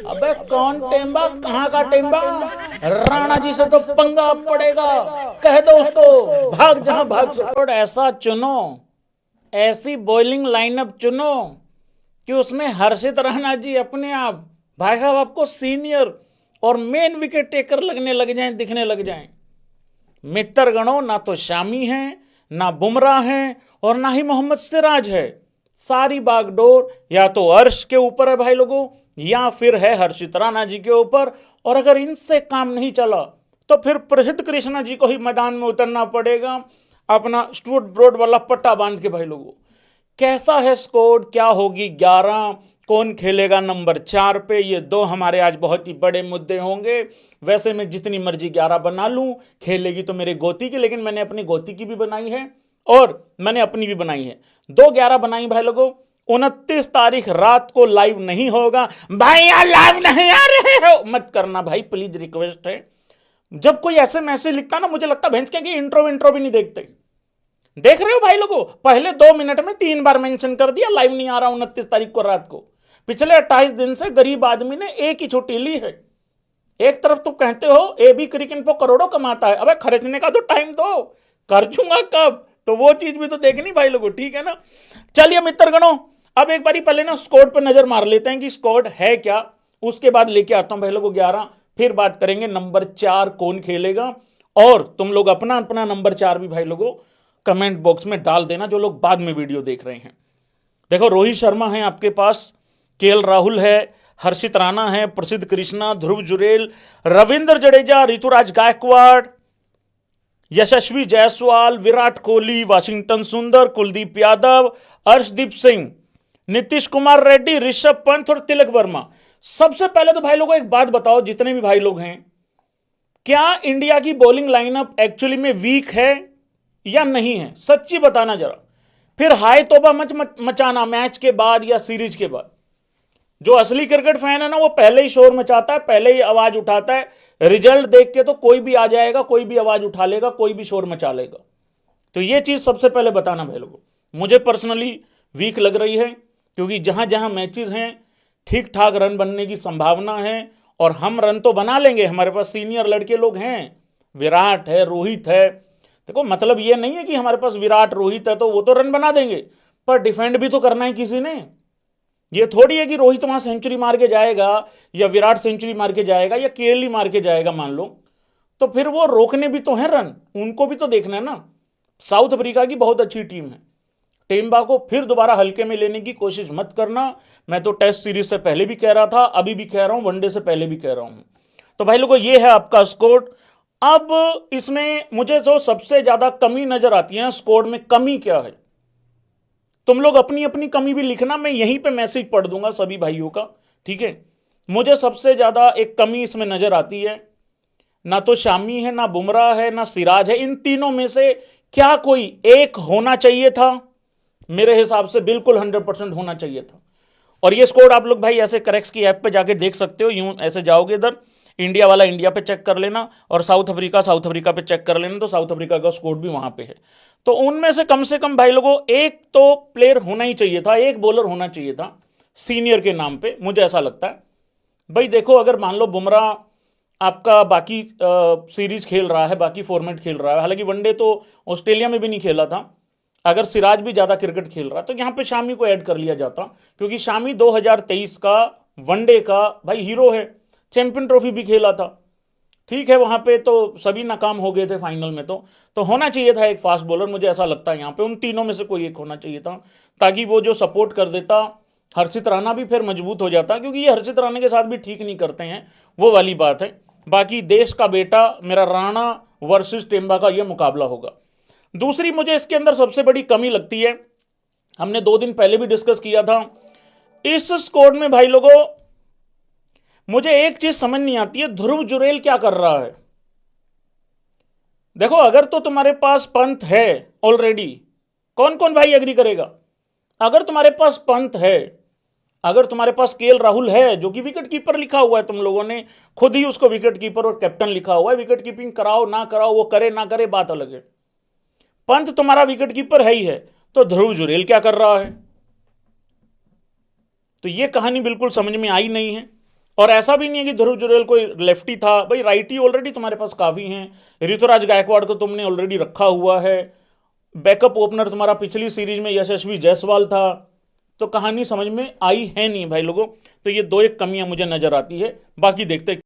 अबे कौन टेम्बा, कहाँ का टेम्बा? राणा जी से तो पंगा पड़ेगा, कह दो उसको भाग जहां भाग सको। ऐसा चुनो, ऐसी बॉलिंग लाइनअप चुनो कि उसमें हर्षित राणा जी अपने आप भाई साहब आपको सीनियर और मेन विकेट टेकर लगने लग जाएं, दिखने लग जाएं। मित्र गणों, ना तो शामी है, ना बुमराह है, और ना ही मोहम्मद सिराज है। सारी बागडोर या तो अर्श के ऊपर है भाई लोगों, या फिर है हर्षित राणा जी के ऊपर। और अगर इनसे काम नहीं चला तो फिर प्रसिद्ध कृष्णा जी को ही मैदान में उतरना पड़ेगा, अपना स्टूअर्ट ब्रॉड वाला पट्टा बांध के। भाई लोगों, कैसा है स्कोर, क्या होगी 11, कौन खेलेगा नंबर 4 पे, ये दो हमारे आज बहुत ही बड़े मुद्दे होंगे। वैसे मैं जितनी मर्जी 11 बना लूं, खेलेगी तो मेरे गोती की, लेकिन मैंने अपनी गोती की भी बनाई है और मैंने अपनी भी बनाई है। 2-11 बनाई भाई लोगों। 29 तारीख रात को लाइव नहीं होगा भाई, यार लाइव नहीं आ रहे हो मत करना भाई, प्लीज रिक्वेस्ट है। जब कोई ऐसे मैसेज लिखता ना, मुझे लगता भेंस क्या कि इंट्रो भी नहीं देखते। देख रहे हो भाई लोगों, पहले 2 मिनट में 3 बार मेंशन कर दिया लाइव नहीं आ रहा 29 तारीख को रात को। पिछले 28 दिन से गरीब आदमी ने एक ही छुट्टी ली है। एक तरफ तो कहते हो एबी क्रिकेट पर करोड़ों कमाता है, अबे खर्चने का तो टाइम दो, खर्चूंगा कब, तो वो चीज भी तो देखनी भाई लोगों, ठीक है ना। चलिए मित्रगणों, अब एक बारी पहले ना स्कोर पर नजर मार लेते हैं कि स्कोर है क्या, उसके बाद लेके आता हूं भाई लोगों 11, फिर बात करेंगे नंबर 4 कौन खेलेगा। और तुम लोग अपना अपना नंबर 4 भी भाई लोगों कमेंट बॉक्स में डाल देना, जो लोग बाद में वीडियो देख रहे हैं। देखो, रोहित शर्मा है आपके पास, केएल राहुल है, हर्षित राणा है, प्रसिद्ध कृष्णा, ध्रुव जुरेल, रविंद्र जडेजा, ऋतुराज गायकवाड़, यशस्वी जायसवाल, विराट कोहली, वाशिंगटन सुंदर, कुलदीप यादव, अर्शदीप सिंह, नीतीश कुमार रेड्डी, ऋषभ पंत और तिलक वर्मा। सबसे पहले तो भाई लोगों एक बात बताओ, जितने भी भाई लोग हैं, क्या इंडिया की बॉलिंग लाइनअप एक्चुअली में वीक है या नहीं है? सच्ची बताना जरा, फिर हाय तौबा मच मचाना मैच के बाद या सीरीज के बाद। जो असली क्रिकेट फैन है ना, वो पहले ही शोर मचाता है, पहले ही आवाज उठाता है। रिजल्ट देख के तो कोई भी आ जाएगा, कोई भी आवाज उठा लेगा, कोई भी शोर मचा लेगा। तो ये चीज सबसे पहले बताना भाई लोगों, मुझे पर्सनली वीक लग रही है, क्योंकि जहां जहां मैचेस हैं ठीक ठाक रन बनने की संभावना है, और हम रन तो बना लेंगे, हमारे पास सीनियर लड़के लोग हैं, विराट है, रोहित है। देखो, मतलब ये नहीं है कि हमारे पास विराट रोहित है तो वो तो रन बना देंगे, पर डिफेंड भी तो करना है किसी ने। ये थोड़ी है कि रोहित वहां सेंचुरी मार के जाएगा या विराट सेंचुरी मार के जाएगा या केएल मार के जाएगा मान लो, तो फिर वो रोकने भी तो हैं रन, उनको भी तो देखना है ना। साउथ अफ्रीका की बहुत अच्छी टीम है, टेम्बा को फिर दोबारा हल्के में लेने की कोशिश मत करना। मैं तो टेस्ट सीरीज से पहले भी कह रहा था, अभी भी कह रहा हूं, वनडे से पहले भी कह रहा हूं। तो भाई लोगों, ये है आपका स्कोर। अब इसमें मुझे जो सबसे ज्यादा कमी नजर आती है, स्कोर में कमी क्या है, तुम लोग अपनी अपनी कमी भी लिखना, मैं यहीं पे मैसेज पढ़ दूंगा सभी भाइयों का, ठीक है। मुझे सबसे ज्यादा एक कमी इसमें नजर आती है, ना तो शामी है, ना बुमराह है, ना सिराज है। इन तीनों में से क्या कोई एक होना चाहिए था? मेरे हिसाब से बिल्कुल 100% होना चाहिए था। और ये स्कोर आप लोग भाई ऐसे करेक्स की ऐप पे जाके देख सकते हो, यूं ऐसे जाओगे इधर, इंडिया वाला इंडिया पे चेक कर लेना, और साउथ अफ्रीका पे चेक कर लेना, तो साउथ अफ्रीका का स्कोर भी वहां पे है। तो उनमें से कम भाई लोगों एक तो प्लेयर होना ही चाहिए था, एक बॉलर होना चाहिए था सीनियर के नाम पे, मुझे ऐसा लगता है। भाई देखो, अगर मान लो बुमराह आपका बाकी सीरीज खेल रहा है, बाकी फॉर्मेट खेल रहा है, हालांकि वनडे तो ऑस्ट्रेलिया में भी नहीं खेला था, अगर सिराज भी ज्यादा क्रिकेट खेल रहा तो यहां पे शामी को ऐड कर लिया जाता, क्योंकि शामी 2023 का वनडे का भाई हीरो है, चैंपियन ट्रॉफी भी खेला था, ठीक है। वहां पे तो सभी नाकाम हो गए थे फाइनल में, तो होना चाहिए था एक फास्ट बॉलर, मुझे ऐसा लगता है यहाँ पे उन तीनों में से कोई एक होना चाहिए था, ताकि वो जो सपोर्ट कर देता हर्षित राणा भी फिर मजबूत हो जाता, क्योंकि ये हर्षित राणा के साथ भी ठीक नहीं करते हैं, वो वाली बात है। बाकी देश का बेटा मेरा राणा वर्सेस टेम्बा का यह मुकाबला होगा। दूसरी मुझे इसके अंदर सबसे बड़ी कमी लगती है, हमने 2 दिन पहले भी डिस्कस किया था, इस स्कोर में भाई लोगों मुझे एक चीज समझ नहीं आती है, ध्रुव जुरेल क्या कर रहा है। देखो, अगर तो तुम्हारे पास पंत है ऑलरेडी, कौन कौन भाई एग्री करेगा, अगर तुम्हारे पास पंत है, अगर तुम्हारे पास केएल राहुल है जो कि विकेट कीपर लिखा हुआ है, तुम लोगों ने खुद ही उसको विकेट कीपर और कैप्टन लिखा हुआ है, विकेट कीपिंग कराओ ना कराओ, वो करे ना करे बात अलग है, पंत तुम्हारा विकेट कीपर है ही है, तो ध्रुव जुरेल क्या कर रहा है? तो ये कहानी बिल्कुल समझ में आई नहीं है। और ऐसा भी नहीं है कि ध्रुव जुरेल कोई लेफ्टी था, भाई राइटी ऑलरेडी तुम्हारे पास काफी हैं। ऋतुराज गायकवाड़ को तुमने ऑलरेडी रखा हुआ है, बैकअप ओपनर तुम्हारा पिछली सीरीज में यशस्वी जायसवाल था, तो कहानी समझ में आई है नहीं भाई लोगों। तो ये दो एक कमियां मुझे नजर आती है, बाकी देखते